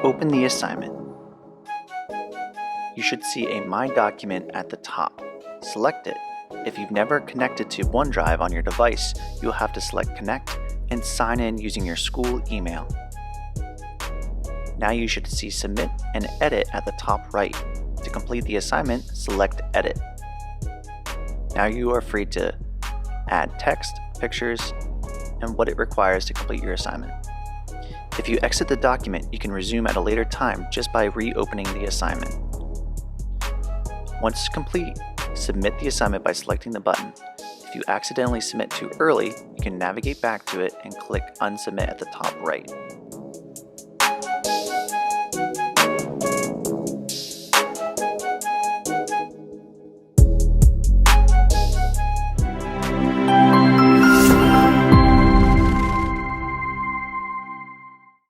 Open the assignment. You should see a My document at the top. Select it. If you've never connected to OneDrive on your device, you'll have to select Connect and sign in using your school email. Now you should see Submit and Edit at the top right. To complete the assignment, select Edit. Now you are free to add text, pictures, and what it requires to complete your assignment. If you exit the document, you can resume at a later time just by reopening the assignment. Once complete, submit the assignment by selecting the button. If you accidentally submit too early, you can navigate back to it and click Unsubmit at the top right.